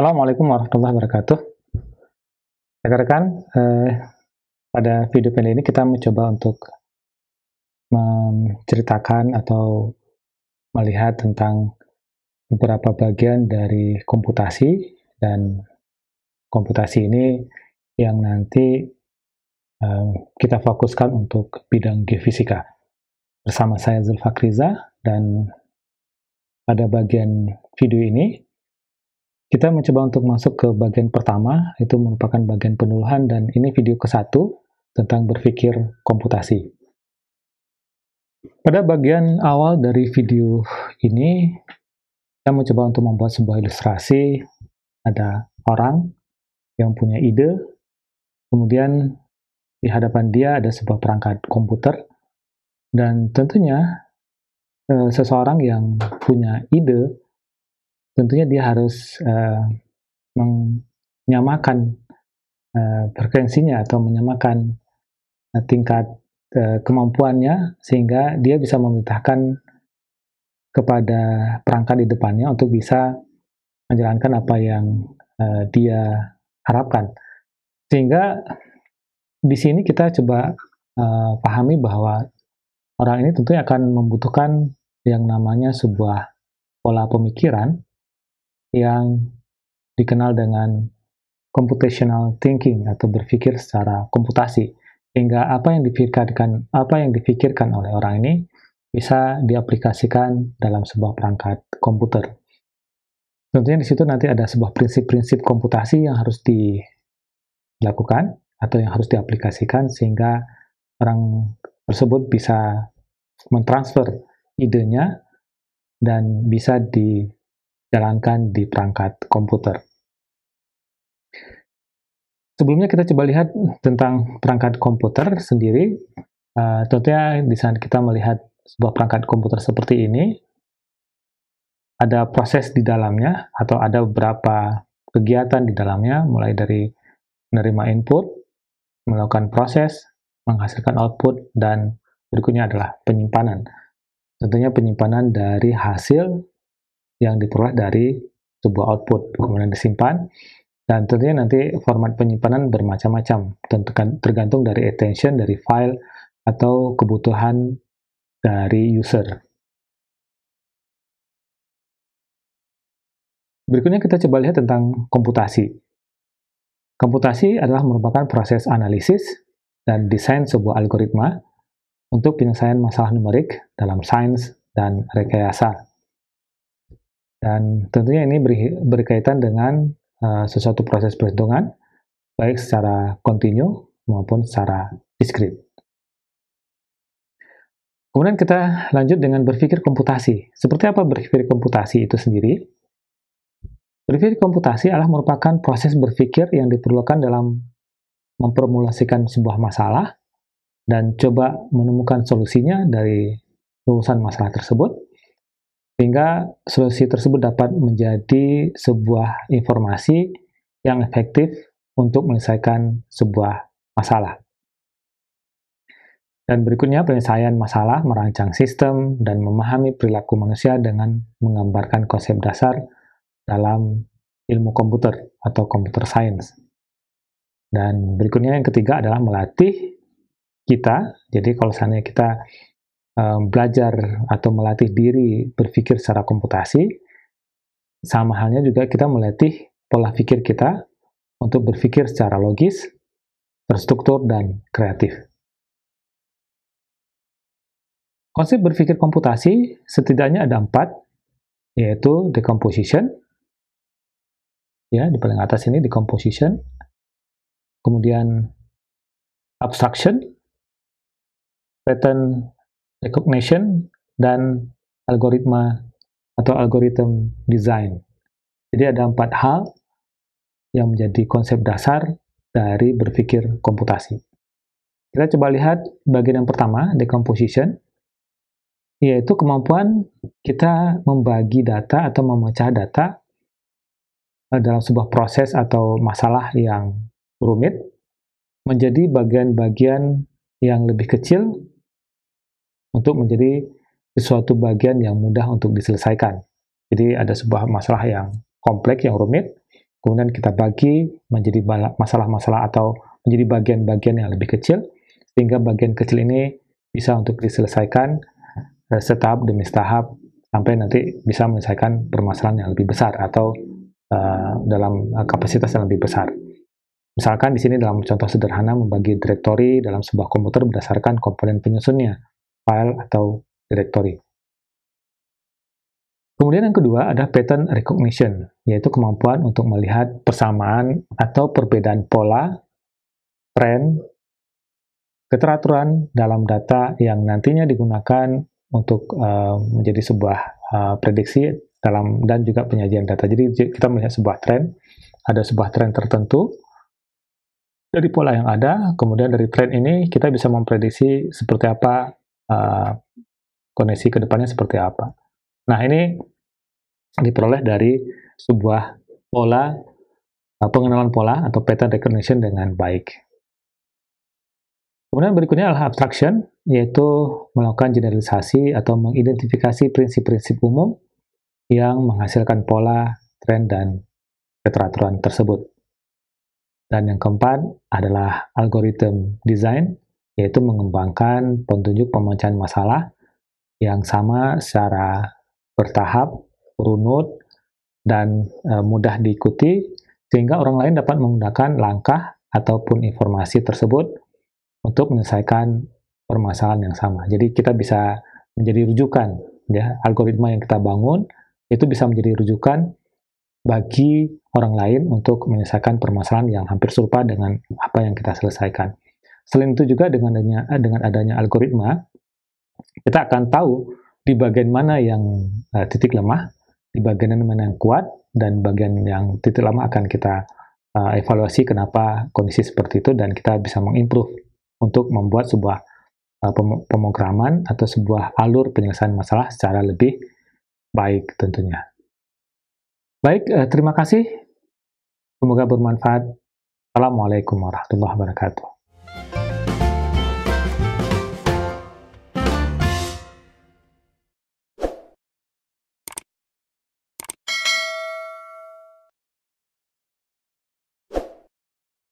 Assalamualaikum warahmatullahi wabarakatuh. Rekan-rekan, pada video pendek ini kita mencoba untuk menceritakan atau melihat tentang beberapa bagian dari komputasi, dan komputasi ini yang nanti kita fokuskan untuk bidang geofisika. Bersama saya Zulfakriza, dan pada bagian video ini kita mencoba untuk masuk ke bagian pertama, itu merupakan bagian penulisan, dan ini video ke-1 tentang berpikir komputasi. Pada bagian awal dari video ini, kita mencoba untuk membuat sebuah ilustrasi. Ada orang yang punya ide, kemudian di hadapan dia ada sebuah perangkat komputer, dan tentunya seseorang yang punya ide, tentunya dia harus menyamakan frekuensinya atau menyamakan tingkat kemampuannya, sehingga dia bisa memerintahkan kepada perangkat di depannya untuk bisa menjalankan apa yang dia harapkan. Sehingga di sini kita coba pahami bahwa orang ini tentunya akan membutuhkan yang namanya sebuah pola pemikiran yang dikenal dengan computational thinking atau berpikir secara komputasi, sehingga apa yang dipikirkan oleh orang ini bisa diaplikasikan dalam sebuah perangkat komputer. Tentunya di situ nanti ada sebuah prinsip-prinsip komputasi yang harus dilakukan atau yang harus diaplikasikan, sehingga orang tersebut bisa mentransfer idenya dan bisa dijalankan di perangkat komputer. Sebelumnya kita coba lihat tentang perangkat komputer sendiri. Tentunya di saat kita melihat sebuah perangkat komputer seperti ini, ada proses di dalamnya atau ada beberapa kegiatan di dalamnya, mulai dari menerima input, melakukan proses, menghasilkan output, dan berikutnya adalah penyimpanan. Tentunya penyimpanan dari hasil yang diperoleh dari sebuah output, kemudian disimpan. Dan tentunya nanti format penyimpanan bermacam-macam, tergantung dari attention, dari file, atau kebutuhan dari user. Berikutnya kita coba lihat tentang komputasi. Komputasi adalah merupakan proses analisis dan desain sebuah algoritma untuk penyelesaian masalah numerik dalam sains dan rekayasa. Dan tentunya ini berkaitan dengan sesuatu proses perhitungan, baik secara kontinu maupun secara diskrit. Kemudian kita lanjut dengan berpikir komputasi. Seperti apa berpikir komputasi itu sendiri? Berpikir komputasi adalah merupakan proses berpikir yang diperlukan dalam memformulasikan sebuah masalah dan coba menemukan solusinya dari rumusan masalah tersebut, sehingga solusi tersebut dapat menjadi sebuah informasi yang efektif untuk menyelesaikan sebuah masalah. Dan berikutnya penyelesaian masalah, merancang sistem, dan memahami perilaku manusia dengan menggambarkan konsep dasar dalam ilmu komputer atau computer science. Dan berikutnya yang ketiga adalah melatih kita. Jadi kalau misalnya kita belajar atau melatih diri berpikir secara komputasi, sama halnya juga kita melatih pola pikir kita untuk berpikir secara logis, terstruktur, dan kreatif. Konsep berpikir komputasi setidaknya ada 4, yaitu decomposition, ya, di paling atas ini decomposition, kemudian abstraction, pattern recognition, dan algoritma atau algorithm design. Jadi ada 4 hal yang menjadi konsep dasar dari berpikir komputasi. Kita coba lihat bagian yang pertama, decomposition, yaitu kemampuan kita membagi data atau memecah data dalam sebuah proses atau masalah yang rumit menjadi bagian-bagian yang lebih kecil untuk menjadi sesuatu bagian yang mudah untuk diselesaikan. Jadi ada sebuah masalah yang kompleks, yang rumit, kemudian kita bagi menjadi masalah-masalah atau menjadi bagian-bagian yang lebih kecil, sehingga bagian kecil ini bisa untuk diselesaikan setahap demi setahap sampai nanti bisa menyelesaikan permasalahan yang lebih besar atau dalam kapasitas yang lebih besar. Misalkan di sini dalam contoh sederhana membagi direktori dalam sebuah komputer berdasarkan komponen penyusunnya, file atau direktori. Kemudian yang kedua ada pattern recognition, yaitu kemampuan untuk melihat persamaan atau perbedaan pola, tren, keteraturan dalam data yang nantinya digunakan untuk menjadi sebuah prediksi dan juga penyajian data. Jadi kita melihat sebuah tren, ada sebuah tren tertentu dari pola yang ada, kemudian dari tren ini kita bisa memprediksi seperti apa kondisi kedepannya seperti apa. Nah, ini diperoleh dari sebuah pola, pengenalan pola atau pattern recognition dengan baik. Kemudian berikutnya adalah abstraction, yaitu melakukan generalisasi atau mengidentifikasi prinsip-prinsip umum yang menghasilkan pola, tren, dan keteraturan tersebut. Dan yang keempat adalah algorithm design, yaitu mengembangkan petunjuk pemecahan masalah yang sama secara bertahap, runut, dan mudah diikuti, sehingga orang lain dapat menggunakan langkah ataupun informasi tersebut untuk menyelesaikan permasalahan yang sama. Jadi kita bisa menjadi rujukan, ya, algoritma yang kita bangun itu bisa menjadi rujukan bagi orang lain untuk menyelesaikan permasalahan yang hampir serupa dengan apa yang kita selesaikan. Selain itu juga dengan adanya algoritma, kita akan tahu di bagian mana yang titik lemah, di bagian mana yang kuat, dan bagian yang titik lemah akan kita evaluasi kenapa kondisi seperti itu, dan kita bisa mengimprove untuk membuat sebuah pemrograman atau sebuah alur penyelesaian masalah secara lebih baik tentunya. Baik, terima kasih. Semoga bermanfaat. Assalamualaikum warahmatullahi wabarakatuh.